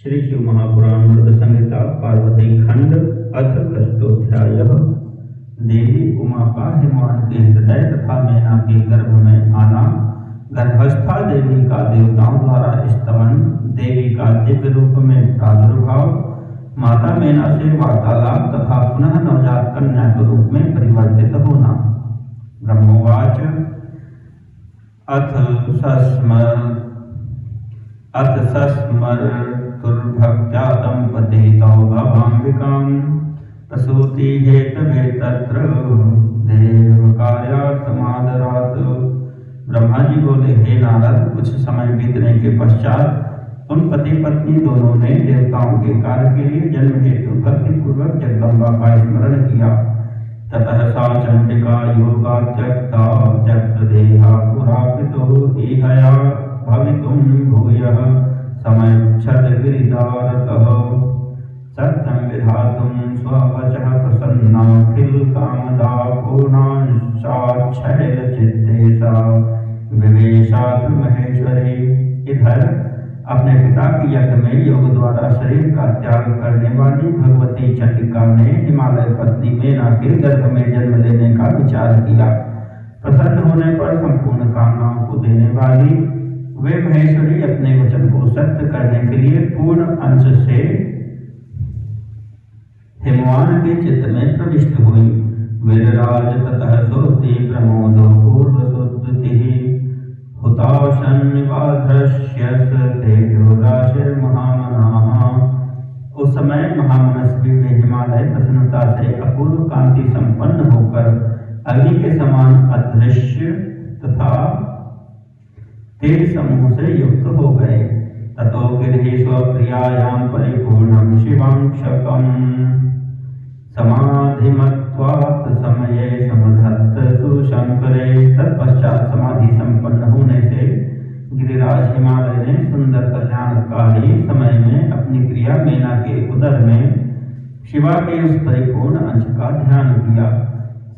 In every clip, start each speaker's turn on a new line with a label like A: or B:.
A: श्री शिव महापुराण मृत संहिता पार्वती खंड अथ षष्ठोध्यायः। देवी उमा का हिमवान के हृदय तथा मैना के गर्भ में आना, गर्भस्था देवी का देवताओं द्वारा स्तवन, देवी का दिव्य रूप में प्रादुर्भाव, माता मैना से वार्तालाप तथा पुनः नवजात कन्या के रूप में परिवर्तित होना। ब्रह्मोवाच अथ सस्मर्तुर्भक्त्या दंपते तौ भवाम्बिकां प्रसूति हेतवे तत्र देवकार्यार्थमादरात्। ब्रह्मा जी बोले, हे नारद, कुछ समय बीतने के पश्चात उन पति पत्नी दोनों ने देवताओं के कार्य के लिए जन्म हेतु भक्ति पूर्वक जगदम्बा का स्मरण किया। ततः सा चंडिका योगा त्यक्ता त्यक्त देहा पुरापितो इहया भवितुं भूयः समयच्छद गिरिदारतः सत्यं विधातुं स्ववचः प्रसन्नाखिल कामदा पूर्णांशाच्छैल चित्ते सा विवेशात् महेश्वरी। इधर अपने पिता के यज्ञ में योग द्वारा शरीर का त्याग करने वाली भगवती चंडिका ने हिमालय पत्नी मेना के गर्भ में जन्म लेने का विचार किया। प्रसन्न होने पर संपूर्ण कामनाओं को देने वाली वे महेश्वरी अपने वचन को सत्य करने के लिए पूर्ण अंश से हिमवान के चित्त में प्रविष्ट हुई। वीरराज ततः सोति प्रमोदो पूर्वसुद्धिः हुताशन्निवाधृष्यस तेजो राशिर्महामनाः। उस समय महामनस्वी वे हिमालय प्रसन्नता से अपूर्व कांति संपन्न होकर अग्नि के समान अदृश्य तथा तेज समूह से युक्त हो गए। ततो गिरिः स्वप्रियायां परिपूर्णं शिवांशकं समाधिमत्वात् समये समधत्त सुशंकरे। तत्पश्चात समाधि संपन्न होने से गिरिराज हिमालय ने सुंदर कल्याणकारी समय में अपनी क्रिया मेना के उदर में शिवा के उस परिपूर्ण अंश का ध्यान किया।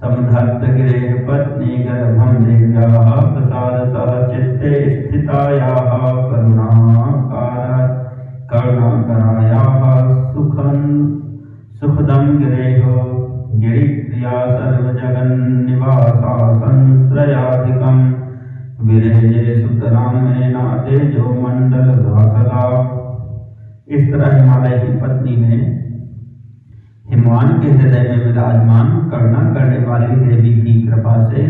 A: समधत्त गिरेः पत्नी गर्भं देव्याः प्रसादतः चित्ते स्थितायाः करुणाकरायाः सुखदं गिरेः गिरिप्रिया सर्वजगन्निवासा संश्रयाधिकं विरेजे सुतरां मेना तेजो मंडल सदा। इस तरह हिमालय की पत्नी ने हिमवान के हृदय में विराजमान करुणा करने वाली देवी की कृपा से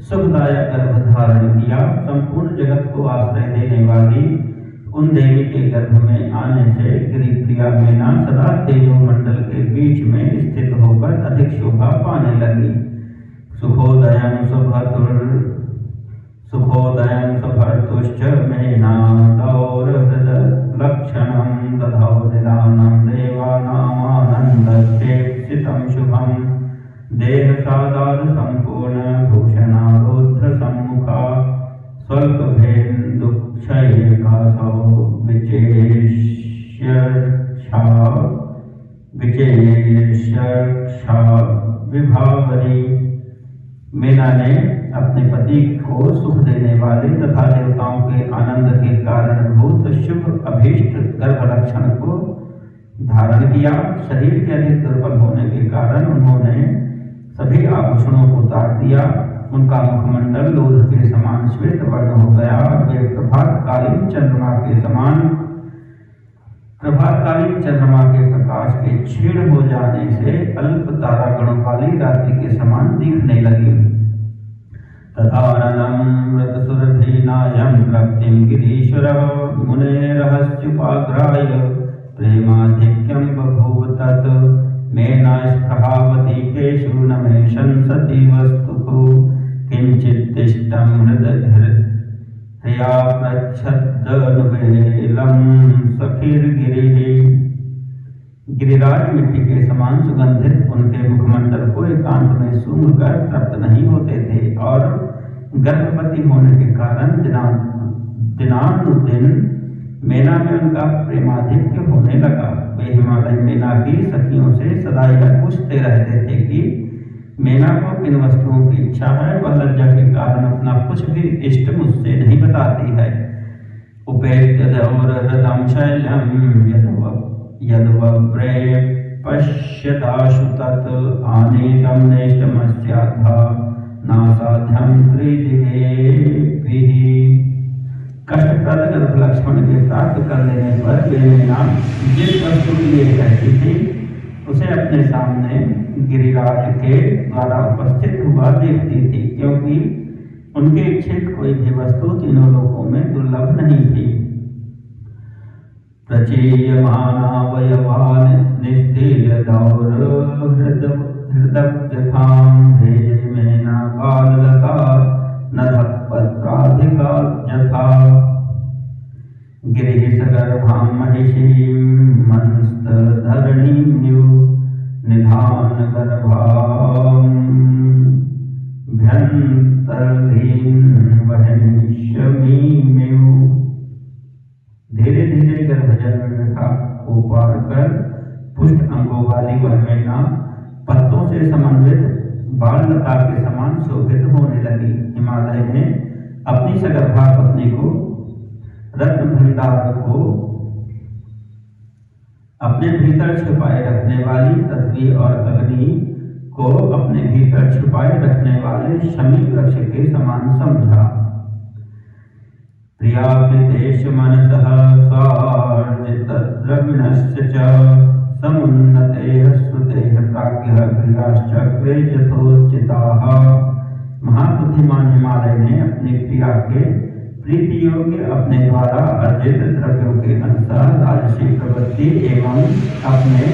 A: सुखदायक गर्भ धारण किया। संपूर्ण जगत को आश्रय देने वाली उन देवी के गर्भ में आने से गिरिप्रिया मेना सदा तेजो मंडल के बीच में स्थित होकर अधिक शोभा पाने लगी। सुखोदयं सुभर्तुश्च मेना दौरहृद लक्षणं दधौ निदानं देवानामानन्दक्षेप्सितं शुभं देह सादार संपूर्ण भूषणा रुद्र सम्मुखा स्वल्पभेन्दुक्षयेकासौ विचेष्या विभावरी। मेना ने अपने पति को सुख देने वाले तथा देवताओं के आनंद के कारणभूत शुभ अभीष्ट गर्भ लक्षण को धारण किया। शरीर के अधिक दुर्बल होने के कारण उन्होंने सभी आभूषणों को उतार दिया। उनका मुखमंडल लोध के समान श्वेत वर्ण हो गया। वे प्रभातकालीन चंद्रमा के प्रकाश के क्षीण हो जाने से अल्प तारागणों वाली रात्रि के समान दिखने लगी। तथाननं व्रतसुरभीनायं रक्तिं गिरीश्वरः मुनेरहस्युपाघ्राय प्रेमाधिक्यं बभूव तत् मेना स्पृहावती केषु नमेशं सती वस्तुषु किञ्चित्तिष्ठं हृया प्रच्छद्दनुबेलं सखीर्गिरिः। गिरिराज मिट्टी के समान सुगंधित उनके मुखमंडल को एकांत में सूंघकर तृप्त नहीं होते थे और गर्भवती होने के कारण दिनानुदिन मेना में उनका प्रेमाधिक्य होने लगा। वे हिमालय मेना की सखियों से सदा यह पूछते रहते थे कि मेना को किन वस्तुओं की इच्छा है। वह लज्जा के कारण अपना कुछ भी इष्ट मुझसे नहीं बताती है। उपेत्य दौर्हृदं शैल्यं यद्वव्रे पश्यताशु तत् आनीतं नेष्टमस्याद्धा नासाध्यं त्रिदिवेभिः। कष्टप्रद गर्भ लक्ष्मण के प्राप्त कर लेने पर देवसेना जिस वस्तु के लिए कहती थी उसे अपने सामने गिरिराज के द्वारा उपस्थित हुआ देखती थी, क्योंकि उनके इच्छित कोई भी वस्तु तीनों लोकों में दुर्लभ नहीं थी। प्रचीयमानावयवान् निस्तीर्यदौर्हृदव्यथां भेजमेना बाललता नधपत्राधिका यथा गिरिशगर्भां महिषीं मनस्तधरणीं निधानगर्भां भ्यन्तर्धीं वहनिष्यमीमेव। धीरे धीरे गर्भजन्म रेखा को पार कर पुष्ट अंगों वाली वह मेना पत्तों से समन्वित बाल लता के समान शोभित होने लगी। हिमालय ने अपनी सगर्भा पत्नी को रत्न भंडार को अपने भीतर छुपाए रखने वाली पृथ्वी और अग्नि को अपने भीतर छुपाए रखने वाले शमी वृक्ष के समान समझा। प्रियाप्रीतेश मनसः स्वार्जितद्रविणस्य च समुन्नतेः श्रुतेः प्राज्ञः क्रियाश्चक्रे यथोचिताः। महाबुद्धिमान हिमालय ने अपनी प्रिया के प्रीति योग्य अपने द्वारा अर्जित द्रव्यों के अनुसार राजसी प्रवृत्ति एवं अपने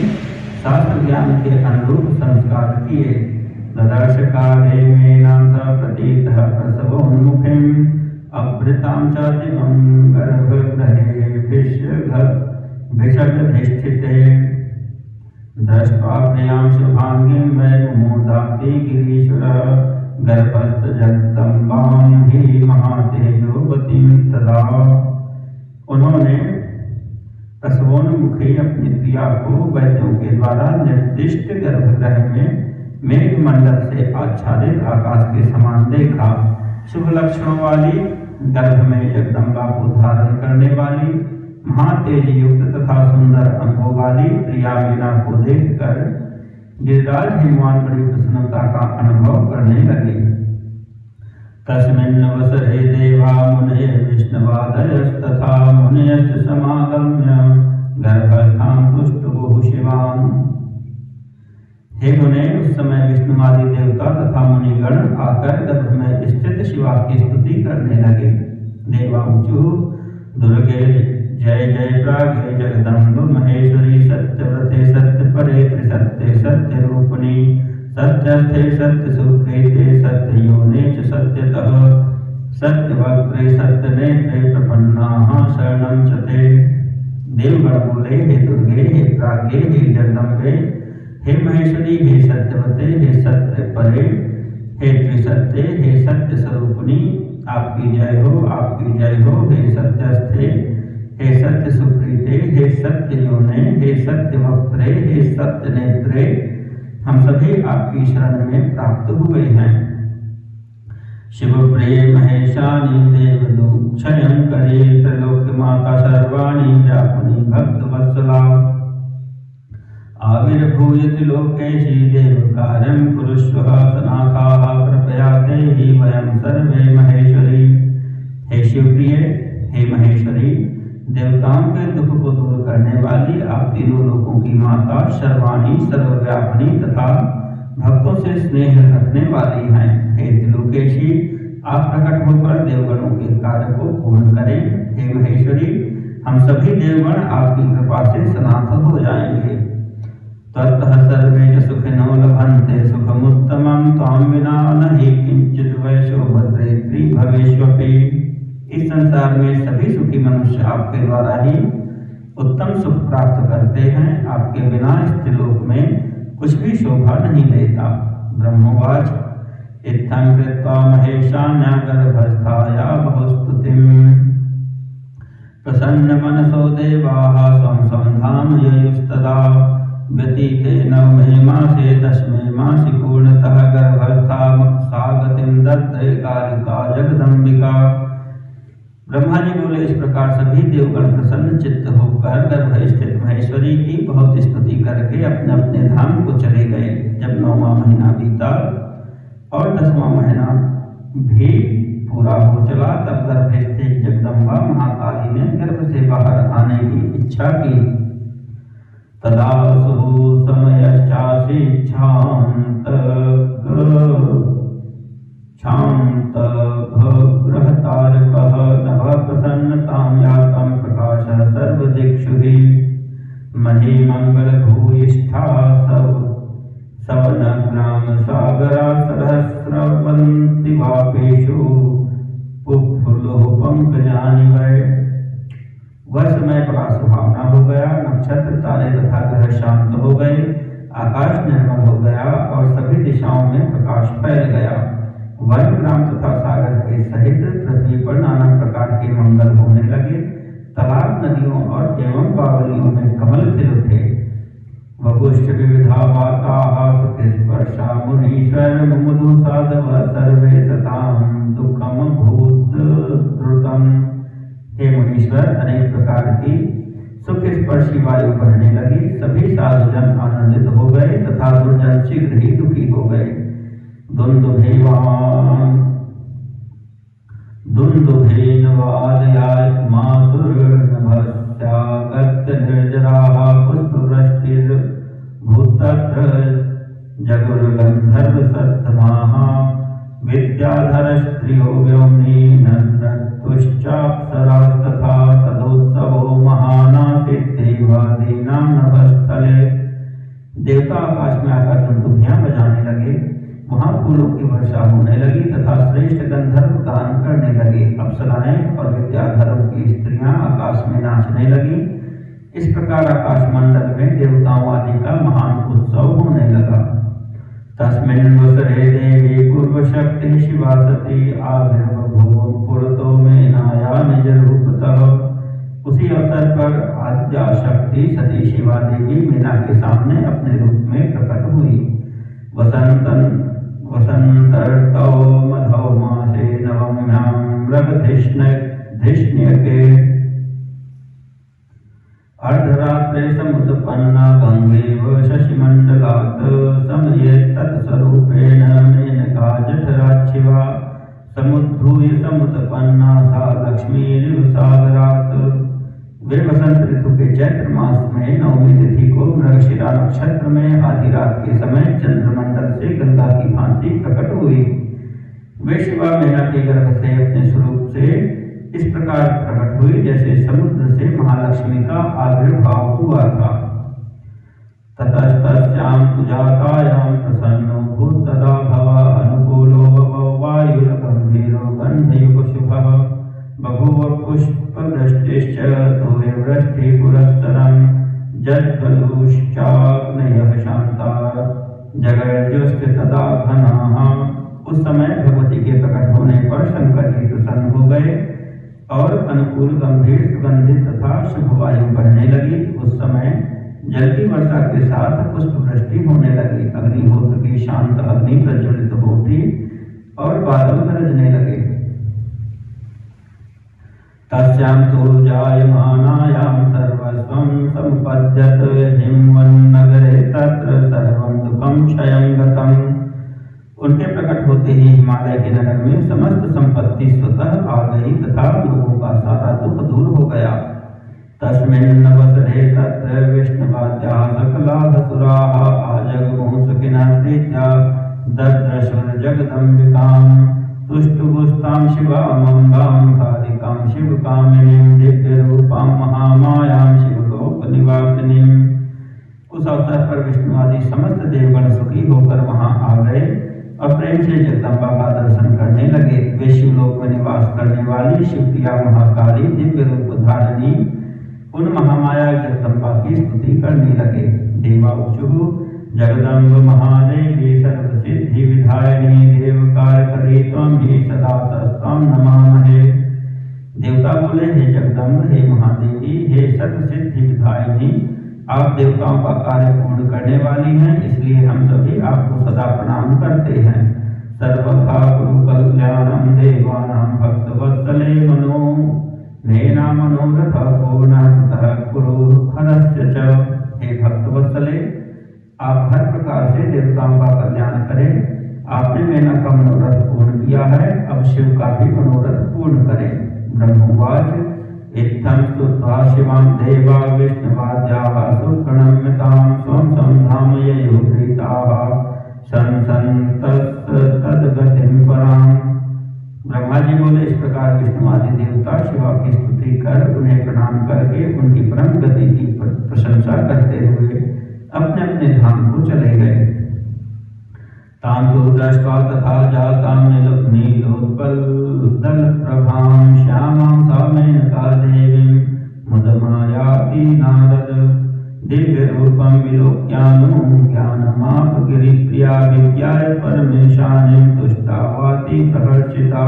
A: शास्त्र ज्ञान के अनुरूप संस्कार किए। ददर्श काले मेना स प्रतीतः प्रसवोन्मुखीं अभृतां च दिवं गर्भगृहे भिषगधिष्ठिते दृष्ट्वा प्रियां शुभांगीं वै मुमोदाति गिरीश्वरः गर्भस्थजगदम्बां हि महातेजोवतीं तदा। उन्होंने प्रसवोन्मुखी अपनी प्रिया को वैद्यों के द्वारा निर्दिष्ट गर्भगृह में मेघमंडल से आच्छादित आकाश के समान देखा। शुभ लक्षणों वाली गर्भ में जगदम्बा को धारण करने वाली महातेज युक्त तथा सुंदर अंगों वाली प्रिया मीना को देखकर गिरिराज हिमवान बड़ी प्रसन्नता का अनुभव करने लगे। तस्मिन्नवसरे देवा मुनये विष्णुवादयस्तथा मुनयश्च समागम्य गर्भस्थां तुष्टुवुः शिवाम्। हे मुने, उस समय विष्णुवादी देवता तथा मुनिगण आकर गर्भ में स्थित शिवा की स्तुति करने लगे। देवांचु दुर्गे जय जय प्रागे जगदम्ब महेश्वरी सत्यव्रते सत्यपरे त्रिसत्ये सत्यरूपिणी सत्यस्थे सत्यसुप्रीते सत्ययोने च सत्यतः सत्यवक्त्रे सत्यनेत्रे प्रपन्नाः शरणं च ते। देवगण बोले, हे दुर्गे, हे प्राज्ञे, हे जगदम्बे, हे महेश्वरी, हे सत्यवते, हे सत्यपरे, हे त्रिसत्ये, हे सत्य स्वरूपिणी, आपकी जय हो, आपकी जय हो। हे सत्यस्थे, हे सत्य सुप्रीते, हे सत्य योने, हे सत्य वक्त्रे, हे सत्य नेत्रे, हम सभी आपकी शरण में प्राप्त हुए हैं। शिव प्रिय महेशानी देवदूक्षयंकरी त्रैलोक्य माता सर्वाणी व्यापिनी भक्त वत्सला आविर्भूयति लोकेशी देव कार्यं कुरुष्व सनाथाः कृपया ते हि वयं सर्वे महेश्वरी। हे शिवप्रिय, हे महेश्वरी, देवताओं के दुख को दूर करने वाली आप तीनों लोकों की माता, सर्वाणी, सर्वव्यापिनी तथा भक्तों से स्नेह रखने वाली हैं। हे त्रिलोकेशी, आप प्रकट होकर देवगणों के कार्य को पूर्ण करें। हे महेश्वरी, हम सभी देवगण आपकी कृपा से सनाथ हो जाएंगे। ततः सर्वे च सुखिनो लभन्ते सुखमुत्तमं त्वां विना न हि किंचित् वै शोभद्रेत्री भवेष्वपि। इस संसार में सभी सुखी मनुष्य आपके द्वारा ही उत्तम सुख प्राप्त करते हैं। आपके बिना इस त्रिलोक में कुछ भी शोभा नहीं देता। ब्रह्मवाच इत्थं कृत्वा महेशान्या गर्भस्थाया बहुस्तुतिम् प्रसन्नमनसो देवाः स्वं स्वं धाम ययुस्तदा। व्यतीते नवमे मासे दशमे मासि पूर्णतः गर्भस्था सा गतिं दत्ते कालिका जगदम्बिका। ब्रह्मा जी बोले, इस प्रकार सभी देवगण प्रसन्न चित्त होकर गर्भ स्थित महेश्वरी की बहुत स्तुति करके अपने अपने धाम को चले गए। जब 9वां महीना बीता और 10वां महीना भी पूरा हो चला, तब गर्भ स्थित जगदम्बा महाकाली ने गर्भ से बाहर आने की इच्छा की। तदा समयश्चासी क्षान्तगृहतारकः नभः प्रसन्नतां यातं प्रकाशः सर्वदिक्षु हि महीमङ्गलभूयिष्ठा सवनग्राम सागरा सहस्रवन्ति वापेषु पुप्फुल्लुः पंकजानि वै। वह समय बड़ा सुहावना हो गया। नक्षत्र तारे तथा ग्रह शांत हो गए, आकाश निर्मल हो गया और सभी दिशाओं में प्रकाश फैल गया। वन ग्राम तथा सागर के सहित पृथ्वी पर नाना प्रकार के मंगल होने लगे। तालाब, नदियों और एवं बावलियों में कमल खिल उठे। वपुष्ट विविधा वाताः सुखस्पर्शा मुनीश्वर मुमुदु साधव सर्वे सतां दुःखम भूत द्रुतम्। हे मुनीश्वर, अनेक प्रकार की सुख स्पर्शी वायु बहने लगी। सभी साधुजन आनंदित हो गए तथा दुर्जन शीघ्र ही दुखी हो गए। दुन्दुभेन वादयाय मासुर्नभस्यागत्य निर्जराः पुष्पवृष्टिर्भूतत्र जगुर्गन्धर्वसत्तमाः विद्याधरस्त्रियो व्योम्नि नृत्युश्चाप्सरास्तथा तदोत्सवो महानासीत् देवादीनां नभस्थले। देवता आकाश में आकर दुंदुभियां बजाने लगे, वहां फूलों की वर्षा होने लगी तथा श्रेष्ठ गंधर्व गान करने लगे। अप्सराएं और विद्याधरों की स्त्रियां आकाश में नाचने लगी। इस प्रकार आकाश मंडल में देवताओं आदि का महान उत्सव होने लगा। तस्मिन्वसरे देवी पूर्वशक्ति शिवा सती आविर्बभूव पुरतो मेनाया निजरूपतः। उसी अवसर पर आद्या शक्ति सती शिवा देवी मीना के सामने अपने रूप में प्रकट हुई। वसंतर्तौ मधौ मासे नवम्यां मृगधिष्ण्यके अर्धरात्रे समुत्पन्ना गंगेव शशिमण्डलात् समये तत्स्वरूपेण मेनका जठराच्छिवा समुद्धूय समुत्पन्ना सा लक्ष्मीरिव सागरात्। वे वसंत ऋतु के चैत्र मास में नवमी तिथि को मृगशिरा नक्षत्र में आधी रात के समय चंद्रमंडल से गंगा की भांति प्रकट हुई। वे शिवा मेना के गर्भ से अपने स्वरूप से इस प्रकार प्रकट हुई जैसे समुद्र से महालक्ष्मी का आविर्भाव हुआ था। ततस्तस्यां सुजातायां प्रसन्नो भूत् तदा भव अनुकूलो ववौ वायुर्गम्भीरो गन्धयुगशुभः बभूव पुष्पवृष्टिश्च तोयवृष्टिपुरस्सरं जज्ज्वलुश्चाग्नयः शान्ता जगर्जुश्च तदा घनाः। उस समय भगवती के प्रकट होने पर शंकर जी प्रसन्न हो गए और अनुकूल गंभीर सुगंधित तथा शुभ वायु बहने लगी। उस समय जल की वर्षा के साथ पुष्प वृष्टि होने लगी। अग्निहोत्र की शांत अग्नि प्रज्वलित हो उठी और बादल गरजने लगे। तस्यां तु जायमानायां सर्वस्वं समुपद्यत हिमवन्नगरे तत्र सर्वं दुःखं क्षयं गतम्। उनके प्रकट होते ही हिमालय के नगर में समस्त संपत्ति स्वतः आ गई तथा लोगों का सारा दुख दूर हो गया। तस्मिन्नवसरे तत्र विष्णुवाद्याः सकलासुराः आजगमुः सुखिनः प्रीत्या दद्रशुर्जगदम्बिकां तुष्टुपुस्तां शिवामम्बां कालिकां शिवकामिनीं दिव्यरूपां महामायां शिवलोकनिवासिनीम्। उस अवसर पर विष्णु आदि समस्त देवगण सुखी होकर वहां आ गए और प्रेम से जगदम्बा का दर्शन करने लगे। वे शिवलोक में निवास करने वाली शिवप्रिया महाकाली दिव्य रूप धारिणी उन महामाया जगदम्बा की स्तुति करने लगे। देवाउचुः जगदम्ब महादेवी सर्वसिद्धि विधायिनी देवकार्यकरी त्वं हि सदा तस्तां नमामहे। देवता बोले, हे जगदम्ब, हे महादेवी, हे सर्वसिद्धि विधायिनी, आप देवताओं का कार्य पूर्ण करने वाली हैं, इसलिए हम सभी आपको सदा प्रणाम करते हैं। सर्वथा कुरु कल्याणं देवानां भक्तवत्सले मनो मेना मनोरथ पूर्णतः कुरु हरस्य च। हे भक्तवत्सले, आप हर प्रकार से देवताओं का कल्याण करें। आपने मेना का मनोरथ पूर्ण किया है, अब शिव का भी मनोरथ पूर्ण करें। ब्रह्मोवाच इत्थं स्तुत्वा शिवां देवा विष्णुवाद्याः सुप्रणम्यतां स्वं संधामययो प्रीताः तद्गतिं पराम्। ब्रह्मा जी बोले, इस प्रकार विष्णु आदि देवता शिवा की स्तुति कर उन्हें प्रणाम करके उनकी परम गति की प्रशंसा करते हुए अपने अपने धाम को चले गए। तां तु दृष्ट्वा तथा जातां नीलोत्पलदलप्रभां श्यामां सा मेनका देवीं मुदमायाति नारद। दिव्यरूपं विलोक्यानुज्ञानमाप गिरिप्रिया विज्ञाय परमेशानीं तुष्टावाति प्रहर्षिता।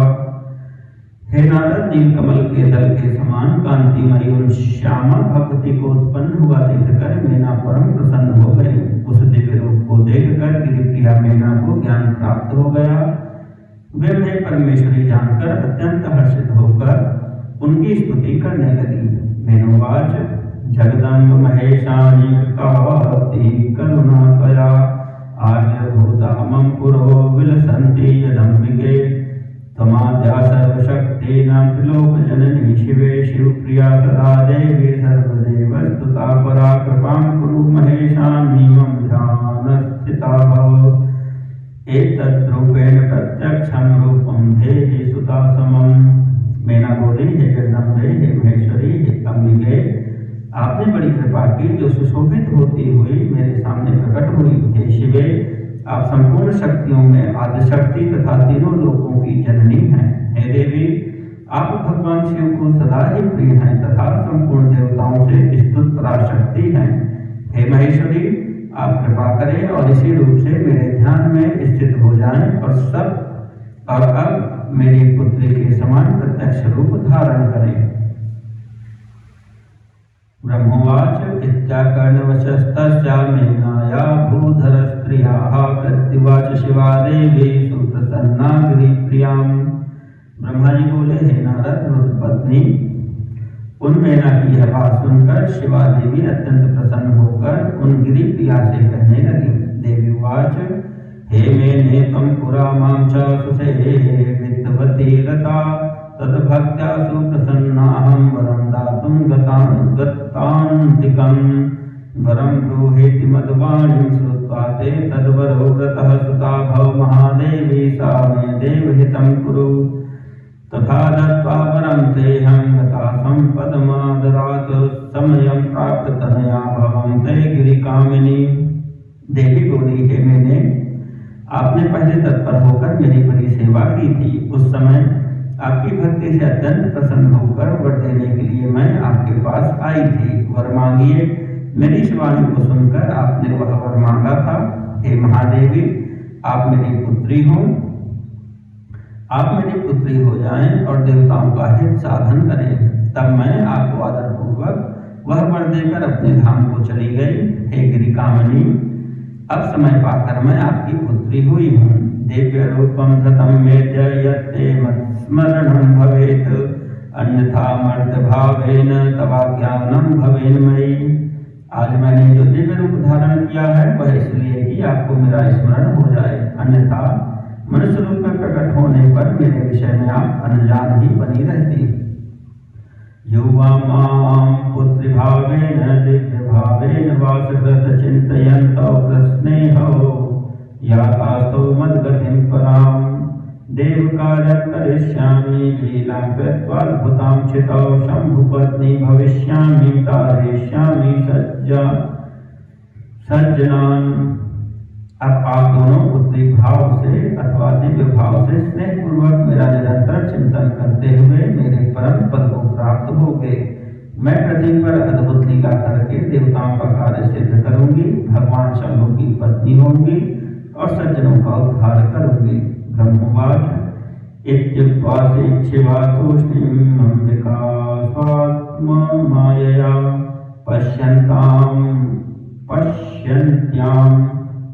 A: हे नारद, नीलकमल के दल के समान कांतिमयी उन श्यामा भक्ति को उत्पन्न हुआ देखकर मेना परम प्रसन्न हो गई। उस दिव्य रूप को देखकर गिरिप्रिया मेना को ज्ञान प्राप्त हो गया। वे उन्हें परमेश्वरी जानकर अत्यंत हर्षित होकर उनकी स्तुति करने लगी। मेनोवाच जगदम्ब महेशानी कावती करुणा त्वया आर्यभूता मम पुरो विलसन्ति यदम्बिके त्वमाद्या सर्वशक्तीनां त्रिलोकजननी शिवे शिवप्रिया सदा देवी सर्वदेवस्तुता परा कृपां कुरु महेशानी मम ध्यानस्थिता भव। एतद्रूपेण प्रत्यक्षं रूपं देहि सुता समम्। मेना बोली, हे जगदम्बे, हे महेश्वरी, हे अंबिके, आपने बड़ी कृपा की जो सुशोभित होती हुई मेरे सामने प्रकट हुई। हे शिवे, आप संपूर्ण शक्तियों में आदिशक्ति तथा तीनों लोकों की जननी हैं। हे देवी, आप भगवान शिव को सदा ही प्रिय हैं तथा संपूर्ण देवताओं से स्तुत पराशक्ति हैं। हे महेश्वरी, आप कृपा करें और इसी रूप से मेरे ध्यान में स्थित हो जाएं और अब मेरी पुत्री के समान प्रत्यक्ष रूप धारण करें। ब्रह्मोवाच इत्याकर्णवशस्तस्या मेनाया भूधरस्त्रियाः प्रत्युवाच शिवा देवी सुप्रसन्ना गिरिप्रियाम्। ब्रह्मा जी बोले, हे नारद, रुद्रपत्नी, उन मेना की यह बात सुनकर शिवा देवी अत्यंत प्रसन्न होकर उन गिरिप्रिया से कहने लगी। देवी वाच हे मेने त्वं पुरा मां च सुषे वित्तवती रता तद्भक्त्या सुप्रसन्नाहं वरं दातुं गतान्तिकं वरं ब्रूहीति मद्वाणीं श्रुत्वा ते तद्वरो व्रतः सुता भव महादेवी सा मे देवहितं कुरु। तथा दत्त्वा वरं तेऽहं गता सम्पदमादरात् समयं प्राप्य तनया भवं ते गिरिकामिनी। देवी बोली, हे मैंने आपने पहले तत्पर होकर मेरी बड़ी सेवा की थी। उस समय आपकी भक्ति से अत्यंत प्रसन्न होकर वर देने के लिए मैं आपके पास आई थी। वर मांगिए। मेरी इस वाणी को सुनकर आपने वह वर मांगा था। हे महादेवी, आप मेरी पुत्री हो, आप मेरी पुत्री हो जाएं और देवताओं का हित साधन करें। तब मैं आपको आदरपूर्वक वह वर देकर अपने धाम को चली गई। हे गिरिकामिनी, अब समय पाकर मैं आपकी पुत्री हुई हूँ। दिव्य रूपम धृतम मेद्य यत्ते मत्स्मरणं भवेत् अन्यथा मर्त्य भावेन तवाज्ञानं भवेन मयि। आज मैंने जो दिव्य रूप धारण किया है वह इसलिए कि आपको मेरा स्मरण हो जाए, अन्यथा मनुष्य रूप में प्रकट होने पर मेरे विषय में आप अनजान ही बनी रहती। युवा मां पुत्री भावेन दिव्य भावेन वासकृत चिन्तयन्तौ प्रस्नेहो यातास्तो मद्गतिं परां देवकार्यं करिष्यामि लीलां कृत्वाद्भुतां चितौ शम्भुपत्नी भविष्यामि तारयिष्यामि सज्जनान्। अब आप दोनों पुत्री भाव से अथवा दिव्य भाव से स्नेह पूर्वक मेरा निरंतर चिंतन करते हुए मेरे परम पद को प्राप्त होगे। मैं पृथ्वी पर अद्भुत लीला करके देवताओं का कार्य सिद्ध करूंगी, भगवान शंभु की पत्नी होंगी और सज्जनों का उद्धार करूंगी। ब्रह्मवाच इत्युक्त्वा शिवा तूष्णीम् अंबिका स्वात्ममायया पश्यन्त्यां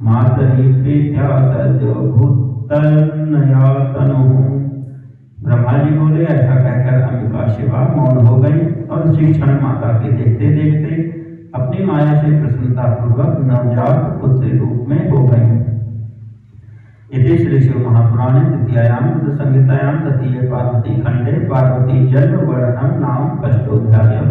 A: मातरि प्रीत्या सद्यो तन्नया तनुः। ब्रह्मा जी बोले, ऐसा कहकर अंबिका शिवा मौन हो गई और उसी क्षण माता के देखते देखते अपनी माया से प्रसन्नता पूर्वक नवजात पुत्र रूप में हो गई। इति श्री शिव महापुराणे द्वितीयायां रुद्र संहितायां तृतीये पार्वती खंडे पार्वती जन्म वर्णनम नाम अष्टोध्यायः।